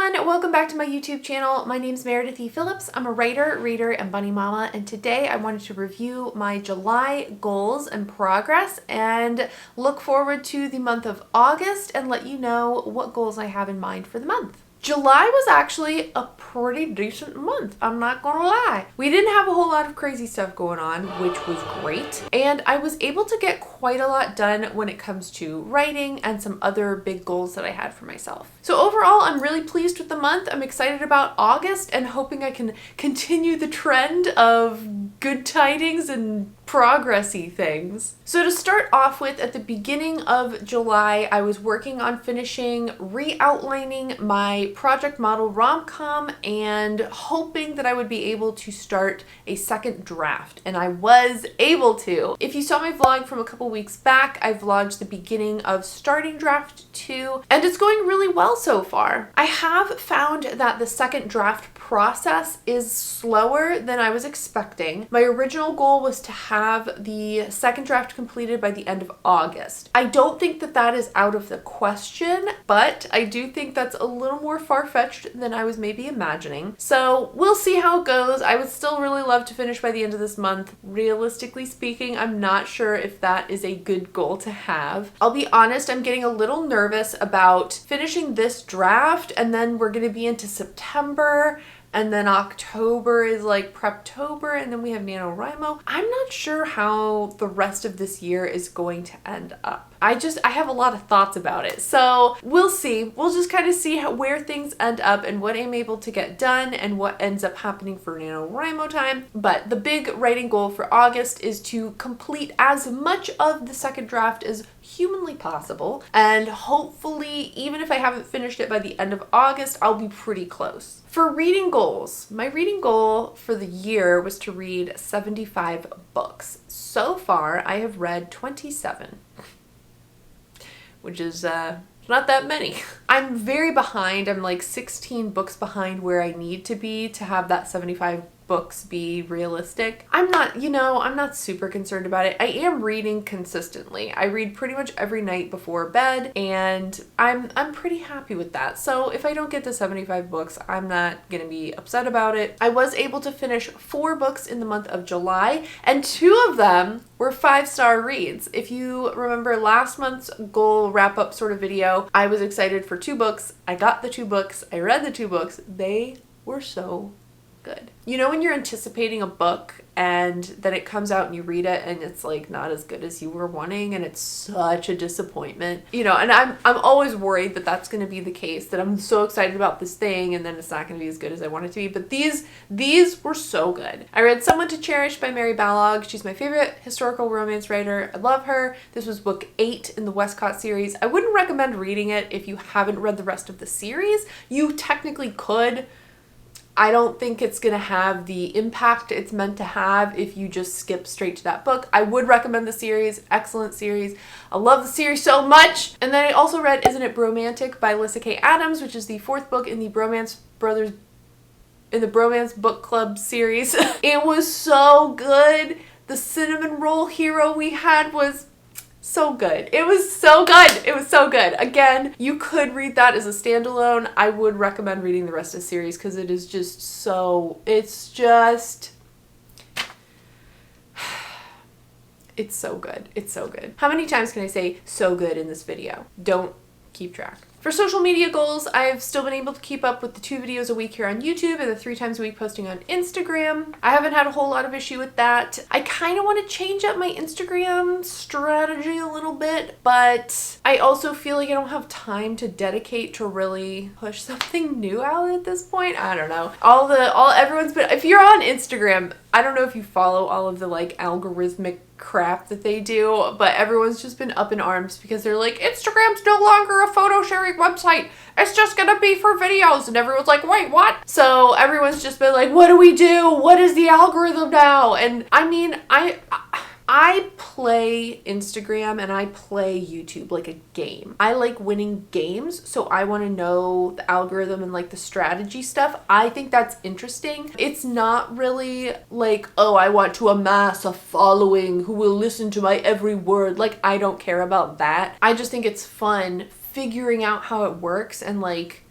everyone, welcome back to my YouTube channel. My name's Meredith E. Phillips. I'm a writer, reader, and bunny mama, and today I wanted to review my July goals and progress and look forward to the month of August and let you know what goals I have in mind for the month. July was actually a pretty decent month, I'm not gonna lie. We didn't have a whole lot of crazy stuff going on, which was great. And I was able to get quite a lot done when it comes to writing and some other big goals that I had for myself. So overall, I'm really pleased with the month. I'm excited about August and hoping I can continue the trend of good tidings and progressy things. So to start off with, at the beginning of July, I was working on finishing re-outlining my project model rom-com and hoping that I would be able to start a second draft, and I was able to. If you saw my vlog from a couple weeks back, I vlogged the beginning of starting draft 2, and it's going really well so far. I have found that the second draft process is slower than I was expecting. My original goal was to have the second draft completed by the end of August. I don't think that that is out of the question, but I do think that's a little more far-fetched than I was maybe imagining. So we'll see how it goes. I would still really love to finish by the end of this month. Realistically speaking, I'm not sure if that is a good goal to have. I'll be honest, I'm getting a little nervous about finishing this draft, and then we're going to be into September, and then October is like Preptober, and then we have NaNoWriMo. I'm not sure how the rest of this year is going to end up. I have a lot of thoughts about it. So we'll see. We'll just kind of see where things end up and what I'm able to get done and what ends up happening for NaNoWriMo time. But the big writing goal for August is to complete as much of the second draft as humanly possible. And hopefully, even if I haven't finished it by the end of August, I'll be pretty close. For reading goals, my reading goal for the year was to read 75 books. So far, I have read 27. Which is not that many. I'm very behind. I'm like 16 books behind where I need to be to have that 75 books be realistic. I'm not super concerned about it. I am reading consistently. I read pretty much every night before bed, and I'm pretty happy with that. So if I don't get to 75 books, I'm not gonna be upset about it. I was able to finish 4 books in the month of July, and 2 of them were 5-star reads. If you remember last month's goal wrap-up sort of video, I was excited for 2 books. I got the 2 books. I read the 2 books. They were so good. You know when you're anticipating a book and then it comes out and you read it and it's like not as good as you were wanting, and it's such a disappointment. You know, and I'm always worried that that's going to be the case, that I'm so excited about this thing and then it's not going to be as good as I want it to be. But these were so good. I read Someone to Cherish by Mary Ballog. She's my favorite historical romance writer. I love her. This was book 8 in the Westcott series. I wouldn't recommend reading it if you haven't read the rest of the series. You technically could. I don't think it's going to have the impact it's meant to have if you just skip straight to that book. I would recommend the series. Excellent series. I love the series so much. And then I also read Isn't It Bromantic by Alyssa K. Adams, which is the 4th book in the Bromance Book Club series. It was so good. The cinnamon roll hero we had was so good. It was so good. It was so good. Again, you could read that as a standalone. I would recommend reading the rest of the series because it is just so, it's so good. It's so good. How many times can I say so good in this video? Don't keep track. For social media goals, I've still been able to keep up with the 2 videos a week here on YouTube and the 3 times a week posting on Instagram. I haven't had a whole lot of issue with that. I kind of want to change up my Instagram strategy a little bit, but I also feel like I don't have time to dedicate to really push something new out at this point. I don't know. If you're on Instagram, I don't know if you follow all of the like algorithmic crap that they do, but everyone's just been up in arms because they're like, Instagram's no longer a photo sharing website. It's just gonna be for videos. And everyone's like, wait, what? So everyone's just been like, what do we do? What is the algorithm now? And I mean, I play Instagram and I play YouTube like a game. I like winning games, so I want to know the algorithm and like the strategy stuff. I think that's interesting. It's not really like, oh, I want to amass a following who will listen to my every word. Like, I don't care about that. I just think it's fun figuring out how it works and like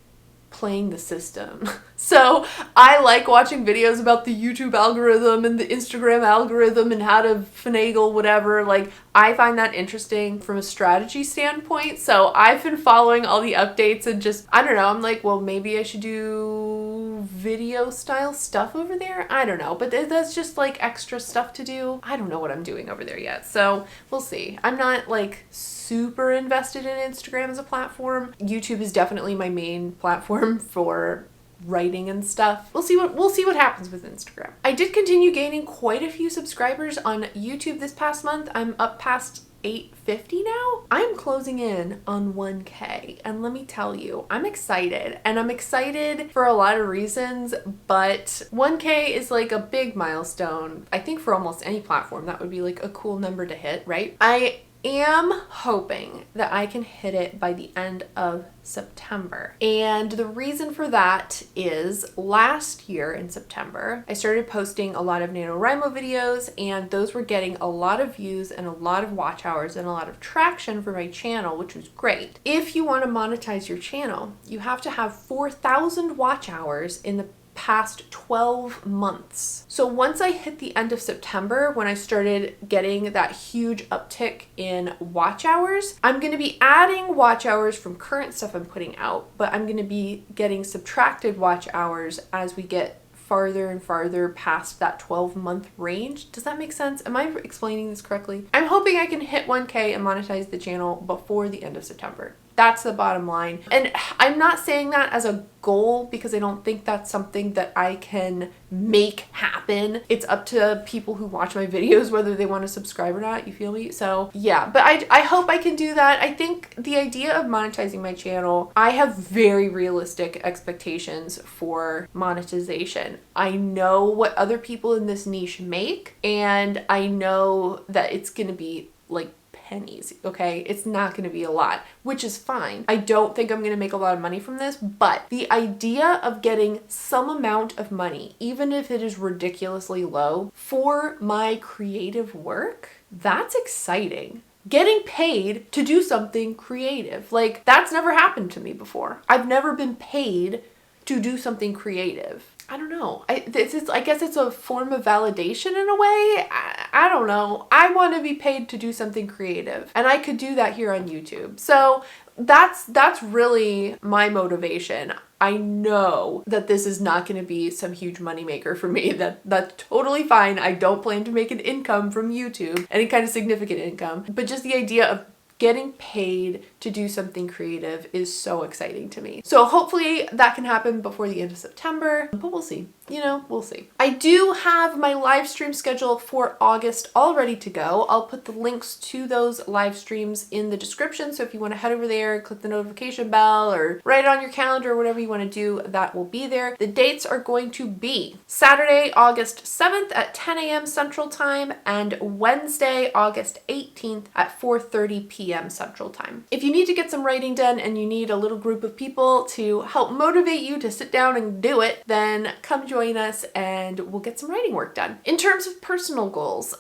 playing the system. So I like watching videos about the YouTube algorithm and the Instagram algorithm and how to finagle whatever. Like, I find that interesting from a strategy standpoint. So I've been following all the updates and just, I don't know, I'm like, well, maybe I should do video style stuff over there. I don't know, but that's just like extra stuff to do. I don't know what I'm doing over there yet. So we'll see. I'm not like super invested in Instagram as a platform. YouTube is definitely my main platform for writing and stuff. We'll see what happens with Instagram. I did continue gaining quite a few subscribers on YouTube this past month. I'm up past 850 now. I'm closing in on 1K, and let me tell you, I'm excited, and I'm excited for a lot of reasons, but 1K is like a big milestone. I think for almost any platform that would be like a cool number to hit, right? I am hoping that I can hit it by the end of September. And the reason for that is last year in September, I started posting a lot of NaNoWriMo videos, and those were getting a lot of views and a lot of watch hours and a lot of traction for my channel, which was great. If you want to monetize your channel, you have to have 4,000 watch hours in the past 12 months. So once I hit the end of September, when I started getting that huge uptick in watch hours, I'm going to be adding watch hours from current stuff I'm putting out, but I'm going to be getting subtracted watch hours as we get farther and farther past that 12-month range. Does that make sense? Am I explaining this correctly? I'm hoping I can hit 1K and monetize the channel before the end of September. That's the bottom line. And I'm not saying that as a goal because I don't think that's something that I can make happen. It's up to people who watch my videos whether they want to subscribe or not, you feel me? So yeah, but I hope I can do that. I think the idea of monetizing my channel, I have very realistic expectations for monetization. I know what other people in this niche make, and I know that it's gonna be like pennies, okay? It's not going to be a lot, which is fine. I don't think I'm going to make a lot of money from this, but the idea of getting some amount of money, even if it is ridiculously low, for my creative work, that's exciting. Getting paid to do something creative, like that's never happened to me before. I've never been paid to do something creative. I don't know. I guess it's a form of validation in a way. I don't know. I want to be paid to do something creative, and I could do that here on YouTube. So that's really my motivation. I know that this is not going to be some huge moneymaker for me. That's totally fine. I don't plan to make an income from YouTube, any kind of significant income, but just the idea of getting paid to do something creative is so exciting to me. So hopefully that can happen before the end of September, but we'll see. You know, we'll see. I do have my live stream schedule for August all ready to go. I'll put the links to those live streams in the description. So if you want to head over there, click the notification bell or write it on your calendar, or whatever you want to do, that will be there. The dates are going to be Saturday, August 7th at 10 a.m. Central Time and Wednesday, August 18th at 4:30 p.m. Central Time. If you need to get some writing done and you need a little group of people to help motivate you to sit down and do it, then come join us and we'll get some writing work done. In terms of personal goals,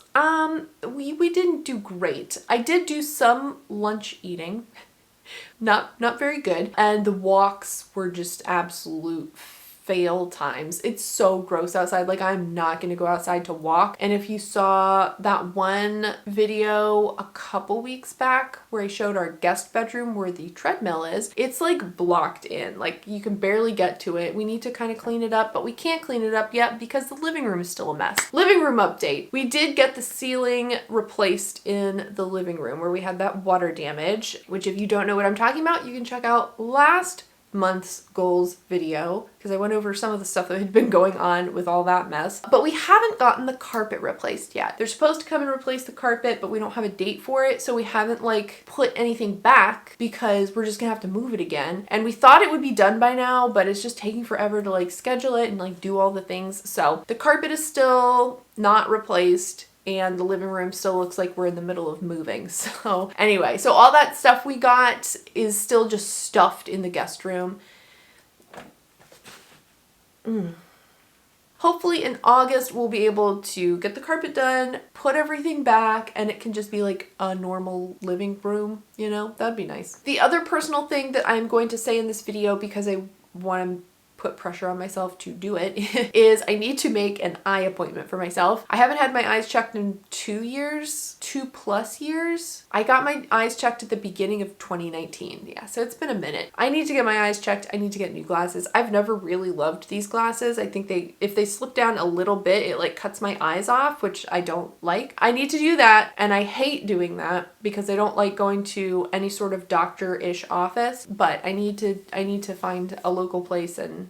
we didn't do great. I did do some lunch eating, not very good, and the walks were just absolute fail times. It's so gross outside. Like, I'm not gonna go outside to walk. And if you saw that one video a couple weeks back where I showed our guest bedroom where the treadmill is, it's like blocked in. Like, you can barely get to it. We need to kind of clean it up, but we can't clean it up yet because the living room is still a mess. Living room update. We did get the ceiling replaced in the living room where we had that water damage, which if you don't know what I'm talking about, you can check out last month's goals video because I went over some of the stuff that had been going on with all that mess. But we haven't gotten the carpet replaced yet. They're supposed to come and replace the carpet, but we don't have a date for it, so we haven't like put anything back because we're just gonna have to move it again. And we thought it would be done by now, but it's just taking forever to like schedule it and like do all the things. So the carpet is still not replaced, and the living room still looks like we're in the middle of moving. So anyway, so all that stuff we got is still just stuffed in the guest room. Hopefully in August we'll be able to get the carpet done, put everything back, and it can just be like a normal living room, you know? That'd be nice. The other personal thing that I'm going to say in this video, because I want to put pressure on myself to do it is I need to make an eye appointment for myself. I haven't had my eyes checked in 2 years, 2+ years. I got my eyes checked at the beginning of 2019. Yeah, so it's been a minute. I need to get my eyes checked. I need to get new glasses. I've never really loved these glasses. I think if they slip down a little bit, it like cuts my eyes off, which I don't like. I need to do that, and I hate doing that because I don't like going to any sort of doctor-ish office, but I need to find a local place and,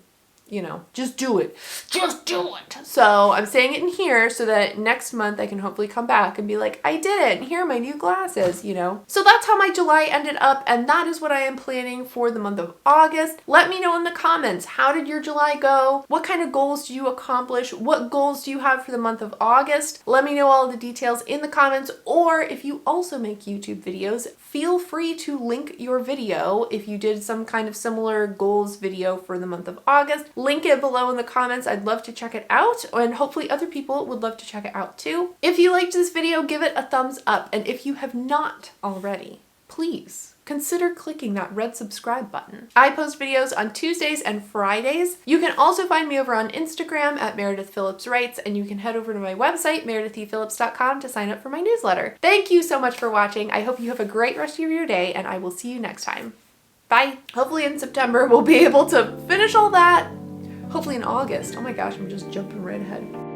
you know, just do it. Just do it. So I'm saying it in here so that next month I can hopefully come back and be like, I did it, and here are my new glasses, you know? So that's how my July ended up, and that is what I am planning for the month of August. Let me know in the comments, how did your July go? What kind of goals do you accomplish? What goals do you have for the month of August? Let me know all the details in the comments, or if you also make YouTube videos, feel free to link your video if you did some kind of similar goals video for the month of August. Link it below in the comments. I'd love to check it out, and hopefully other people would love to check it out too. If you liked this video, give it a thumbs up, and if you have not already, please consider clicking that red subscribe button. I post videos on Tuesdays and Fridays. You can also find me over on Instagram at Meredith Phillips Writes, and you can head over to my website, meredithphillips.com, to sign up for my newsletter. Thank you so much for watching. I hope you have a great rest of your day, and I will see you next time. Bye. Hopefully in September we'll be able to finish all that. Hopefully in August. Oh my gosh, I'm just jumping right ahead.